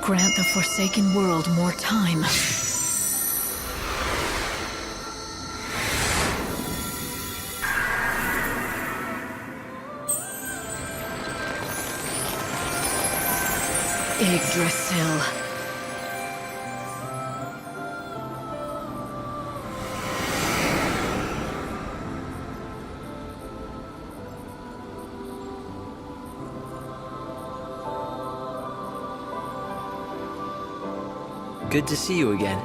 Grant the Forsaken World more time. Yggdrasil. Good to see you again.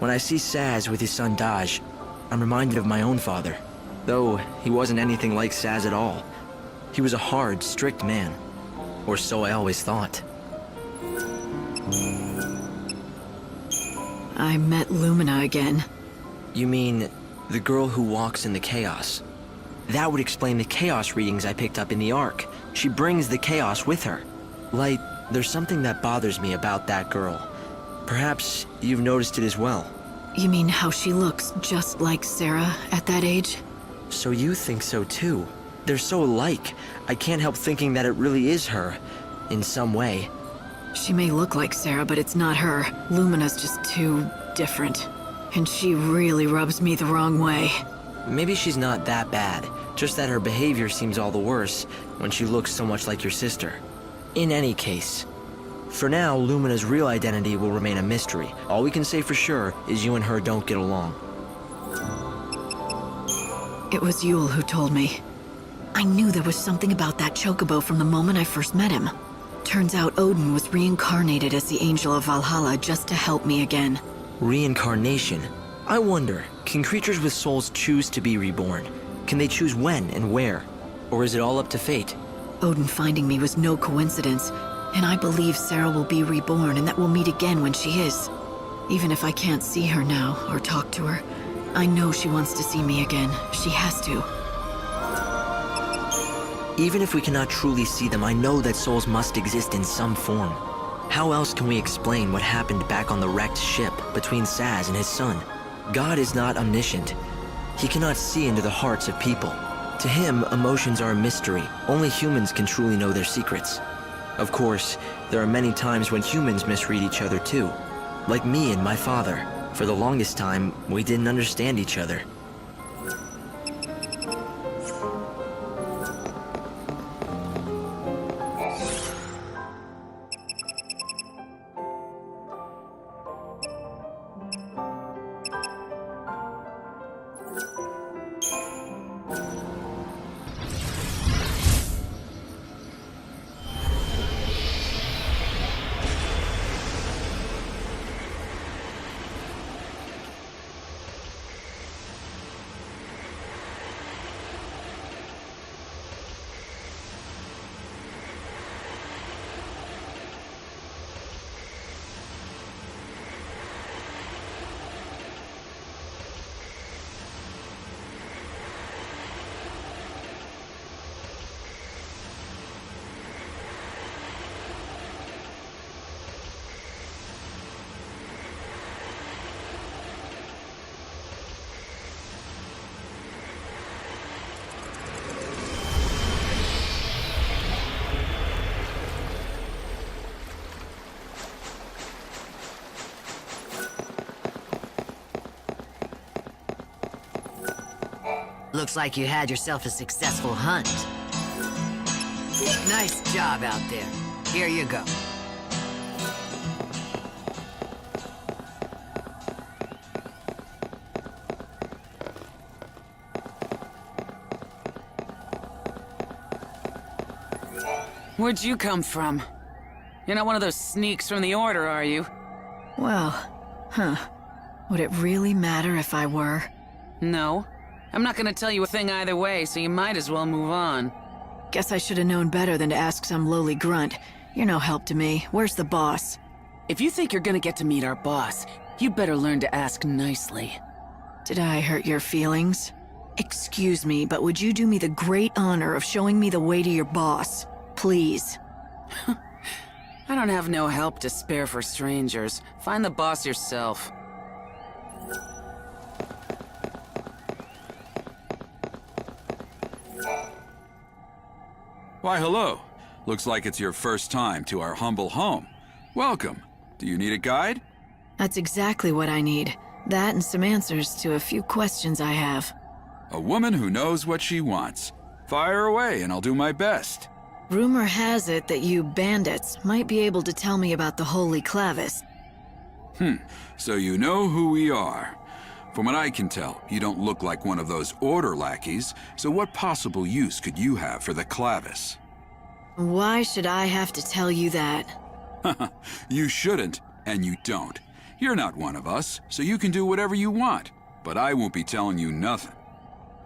When I see Saz with his son Daj, I'm reminded of my own father. Though he wasn't anything like Saz at all. He was a hard, strict man. Or so I always thought. I met Lumina again. You mean the girl who walks in the chaos? That would explain the chaos readings I picked up in the Ark. She brings the chaos with her. Light, there's something that bothers me about that girl. Perhaps you've noticed it as well. You mean how she looks just like Sarah at that age? So you think so too? They're so alike. I can't help thinking that it really is her, in some way. She may look like Sarah, but it's not her. Lumina's just too different. And she really rubs me the wrong way. Maybe she's not that bad, just that her behavior seems all the worse when she looks so much like your sister. In any case, for now, Lumina's real identity will remain a mystery. All we can say for sure is you and her don't get along. It was Yule who told me. I knew there was something about that chocobo from the moment I first met him. Turns out Odin was reincarnated as the Angel of Valhalla just to help me again. Reincarnation? I wonder, can creatures with souls choose to be reborn? Can they choose when and where? Or is it all up to fate? Odin finding me was no coincidence, and I believe Sarah will be reborn and that we'll meet again when she is. Even if I can't see her now or talk to her, I know she wants to see me again. She has to. Even if we cannot truly see them, I know that souls must exist in some form. How else can we explain what happened back on the wrecked ship between Saz and his son? God is not omniscient. He cannot see into the hearts of people. To him, emotions are a mystery. Only humans can truly know their secrets. Of course, there are many times when humans misread each other too. Like me and my father. For the longest time, we didn't understand each other. Looks like you had yourself a successful hunt. Nice job out there. Here you go. Where'd you come from? You're not one of those sneaks from the Order, are you? Well, would it really matter if I were? No. I'm not gonna tell you a thing either way, so you might as well move on. Guess I should have known better than to ask some lowly grunt. You're no help to me. Where's the boss? If you think you're gonna get to meet our boss, you'd better learn to ask nicely. Did I hurt your feelings? Excuse me, but would you do me the great honor of showing me the way to your boss? Please. I don't have no help to spare for strangers. Find the boss yourself. Why, hello. Looks like it's your first time to our humble home. Welcome. Do you need a guide? That's exactly what I need. That and some answers to a few questions I have. A woman who knows what she wants. Fire away and I'll do my best. Rumor has it that you bandits might be able to tell me about the Holy Clavis. So you know who we are. From what I can tell, you don't look like one of those Order lackeys, so what possible use could you have for the Clavis? Why should I have to tell you that? You shouldn't, and you don't. You're not one of us, so you can do whatever you want, but I won't be telling you nothing.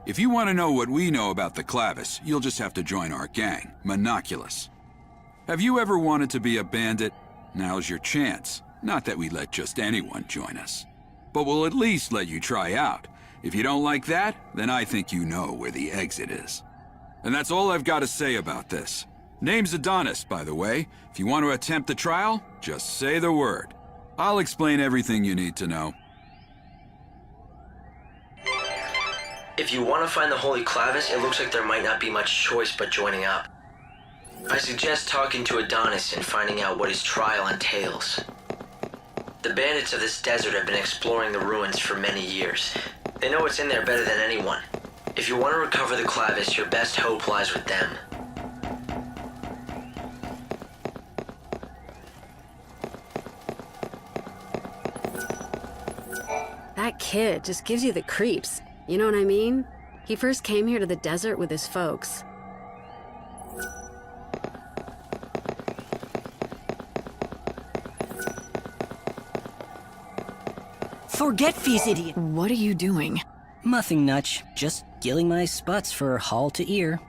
If you want to know what we know about the Clavis, you'll just have to join our gang, Monoculus. Have you ever wanted to be a bandit? Now's your chance. Not that we let just anyone join us. But we'll at least let you try out. If you don't like that, then I think you know where the exit is. And that's all I've got to say about this. Name's Adonis, by the way. If you want to attempt the trial, just say the word. I'll explain everything you need to know. If you want to find the Holy Clavis, it looks like there might not be much choice but joining up. I suggest talking to Adonis and finding out what his trial entails. The bandits of this desert have been exploring the ruins for many years. They know what's in there better than anyone. If you want to recover the Clavis, your best hope lies with them. That kid just gives you the creeps. You know what I mean? He first came here to the desert with his folks. Forget fees, idiot. What are you doing? Nothing much. Just gilling my sputs for hall to ear.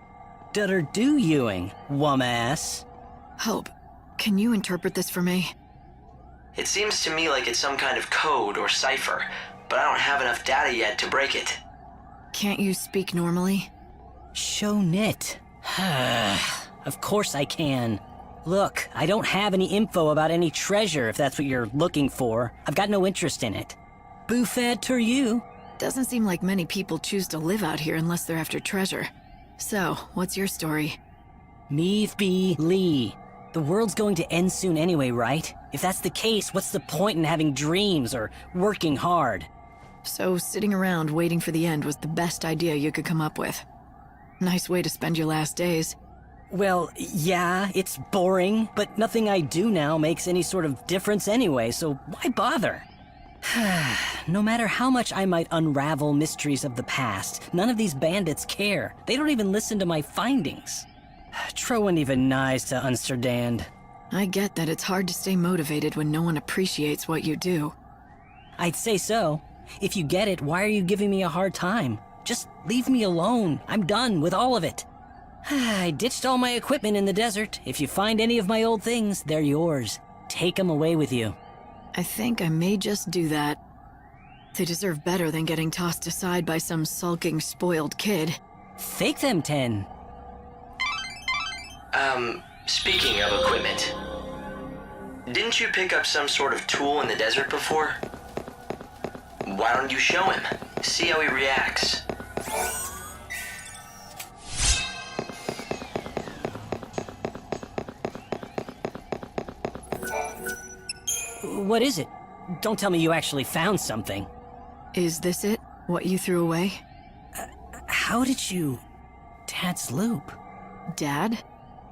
Dutter do Ewing, wum-ass. Hope, can you interpret this for me? It seems to me like it's some kind of code or cipher, but I don't have enough data yet to break it. Can't you speak normally? Show knit. Of course I can. Look, I don't have any info about any treasure if that's what you're looking for. I've got no interest in it. Buffet to you. Doesn't seem like many people choose to live out here unless they're after treasure. So, what's your story? Meath be Lee. The world's going to end soon anyway, right? If that's the case, what's the point in having dreams or working hard? So, sitting around waiting for the end was the best idea you could come up with. Nice way to spend your last days. Well, yeah, it's boring, but nothing I do now makes any sort of difference anyway, so why bother? No matter how much I might unravel mysteries of the past, none of these bandits care. They don't even listen to my findings. Troen even nice to understand. I get that it's hard to stay motivated when no one appreciates what you do. I'd say so. If you get it, why are you giving me a hard time? Just leave me alone. I'm done with all of it. I ditched all my equipment in the desert. If you find any of my old things, they're yours. Take them away with you. I think I may just do that. They deserve better than getting tossed aside by some sulking, spoiled kid. Fake them, 10. Speaking of equipment, didn't you pick up some sort of tool in the desert before? Why don't you show him? See how he reacts. What is it? Don't tell me you actually found something. Is this it? What you threw away? How did you... Dad's loop? Dad?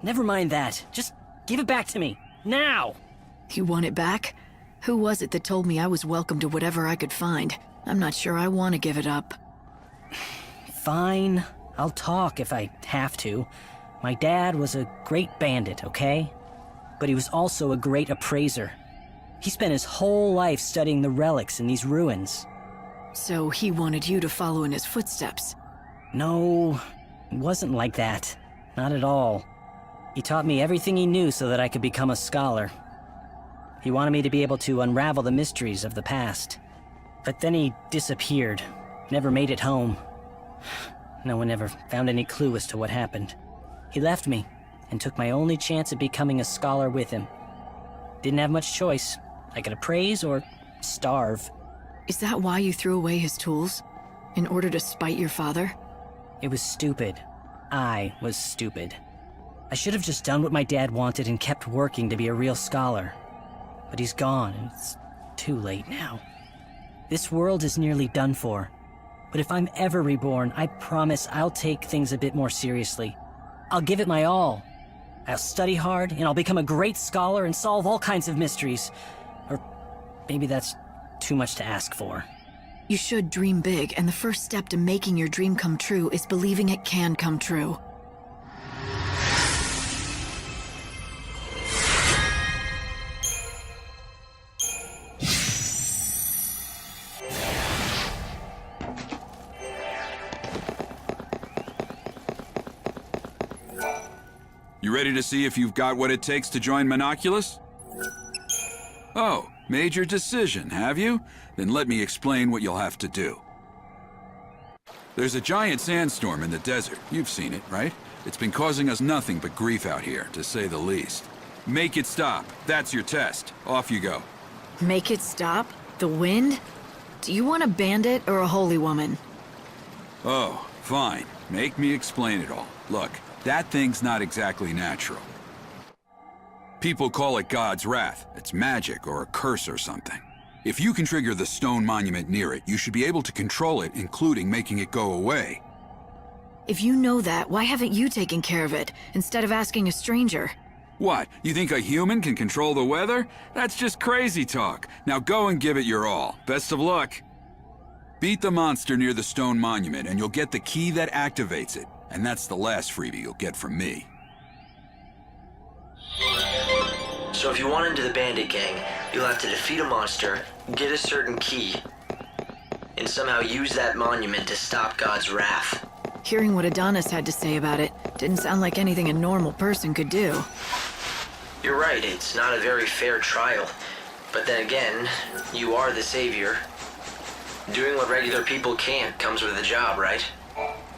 Never mind that. Just give it back to me. Now! You want it back? Who was it that told me I was welcome to whatever I could find? I'm not sure I want to give it up. Fine. I'll talk if I have to. My dad was a great bandit, okay? But he was also a great appraiser. He spent his whole life studying the relics in these ruins. So he wanted you to follow in his footsteps? No, it wasn't like that. Not at all. He taught me everything he knew so that I could become a scholar. He wanted me to be able to unravel the mysteries of the past. But then he disappeared. Never made it home. No one ever found any clue as to what happened. He left me, and took my only chance at becoming a scholar with him. Didn't have much choice. I could appraise or starve. Is that why you threw away his tools? In order to spite your father? It was stupid. I was stupid. I should have just done what my dad wanted and kept working to be a real scholar. But he's gone, and it's too late now. This world is nearly done for. But if I'm ever reborn, I promise I'll take things a bit more seriously. I'll give it my all. I'll study hard, and I'll become a great scholar and solve all kinds of mysteries. Or maybe that's too much to ask for. You should dream big, and the first step to making your dream come true is believing it can come true. You ready to see if you've got what it takes to join Monoculus? Oh, made your decision, have you? Then let me explain what you'll have to do. There's a giant sandstorm in the desert. You've seen it, right? It's been causing us nothing but grief out here, to say the least. Make it stop. That's your test. Off you go. Make it stop? The wind? Do you want a bandit or a holy woman? Oh, fine. Make me explain it all. Look, that thing's not exactly natural. People call it God's wrath. It's magic or a curse or something. If you can trigger the stone monument near it, you should be able to control it, including making it go away. If you know that, why haven't you taken care of it, instead of asking a stranger? What, you think a human can control the weather? That's just crazy talk. Now go and give it your all. Best of luck. Beat the monster near the stone monument, and you'll get the key that activates it. And that's the last freebie you'll get from me. So if you want into the bandit gang, you'll have to defeat a monster, get a certain key, and somehow use that monument to stop God's wrath. Hearing what Adonis had to say about it didn't sound like anything a normal person could do. You're right, it's not a very fair trial. But then again, you are the savior. Doing what regular people can't comes with the job, right?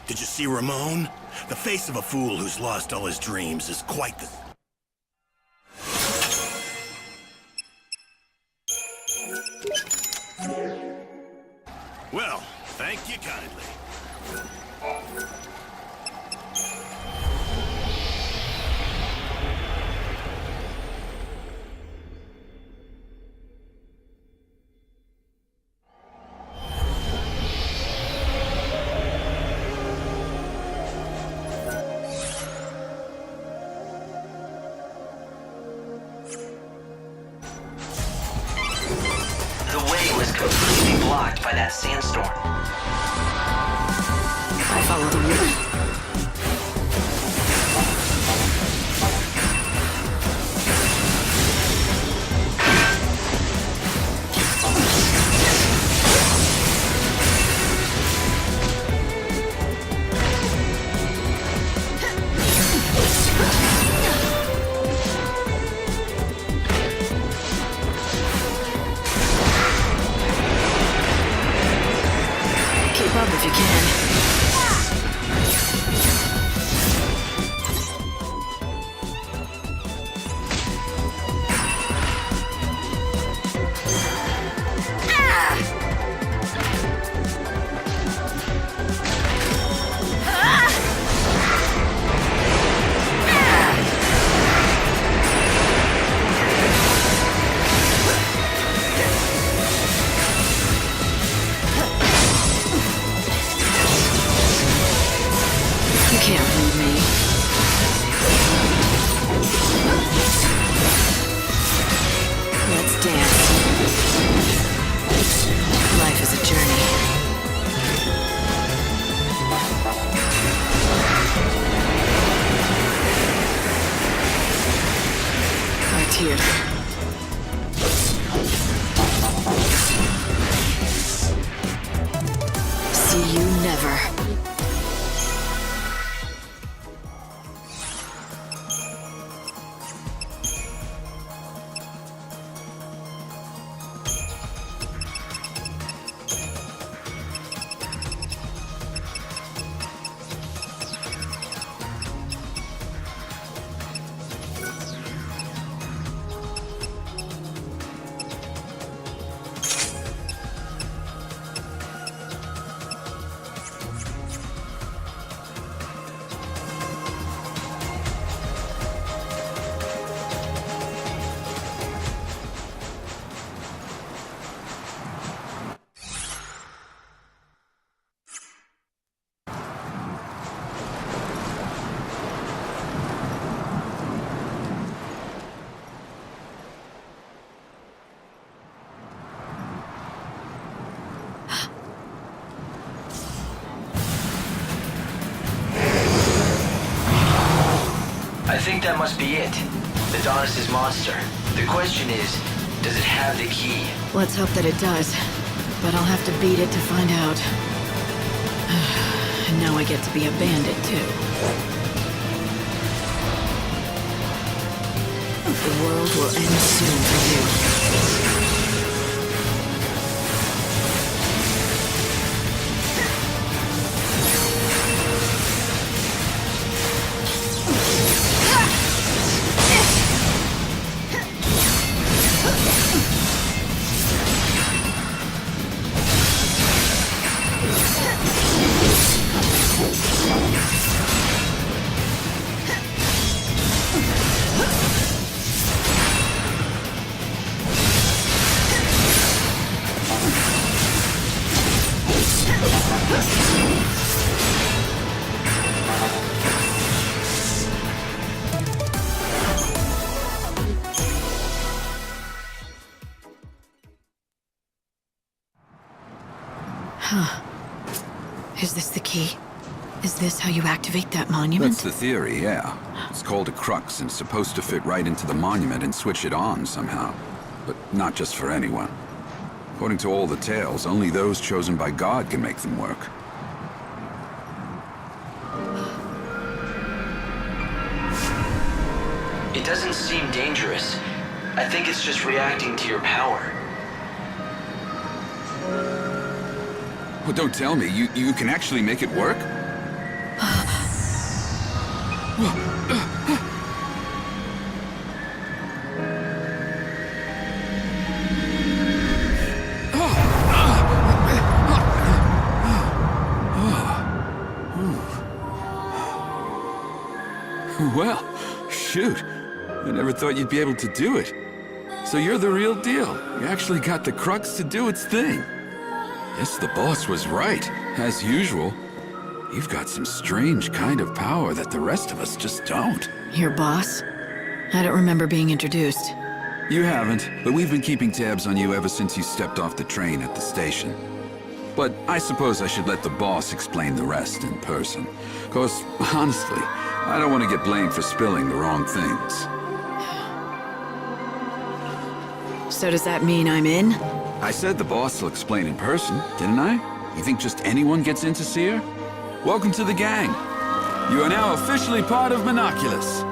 Did you see Ramon? The face of a fool who's lost all his dreams is quite the... Well, thank you kindly. The way was completely blocked by that sandstorm. I follow the wind. Keep up if you can. See you never. I think that must be it. Adonis' monster. The question is, does it have the key? Let's hope that it does. But I'll have to beat it to find out. And now I get to be a bandit, too. The world will end soon for you. Is this the key? Is this how you activate that monument? That's the theory, yeah. It's called a crux and supposed to fit right into the monument and switch it on somehow. But not just for anyone. According to all the tales, only those chosen by God can make them work. It doesn't seem dangerous. I think it's just reacting to your power. Well, don't tell me. You can actually make it work? Well, shoot. I never thought you'd be able to do it. So you're the real deal. You actually got the crux to do its thing. Yes, the boss was right. As usual, you've got some strange kind of power that the rest of us just don't. Your boss? I don't remember being introduced. You haven't, but we've been keeping tabs on you ever since you stepped off the train at the station. But I suppose I should let the boss explain the rest in person. 'Cause, honestly, I don't want to get blamed for spilling the wrong things. So does that mean I'm in? I said the boss will explain in person, didn't I? You think just anyone gets in to see her? Welcome to the gang. You are now officially part of Monoculus.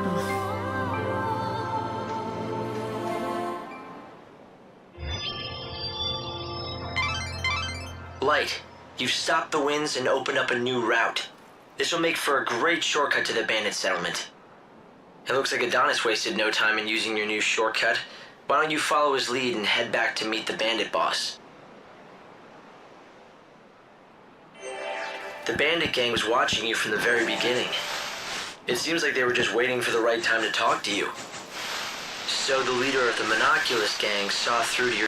Light, you've stopped the winds and opened up a new route. This will make for a great shortcut to the bandit settlement. It looks like Adonis wasted no time in using your new shortcut. Why don't you follow his lead and head back to meet the bandit boss? The bandit gang was watching you from the very beginning. It seems like they were just waiting for the right time to talk to you. So the leader of the Monoculus gang saw through to your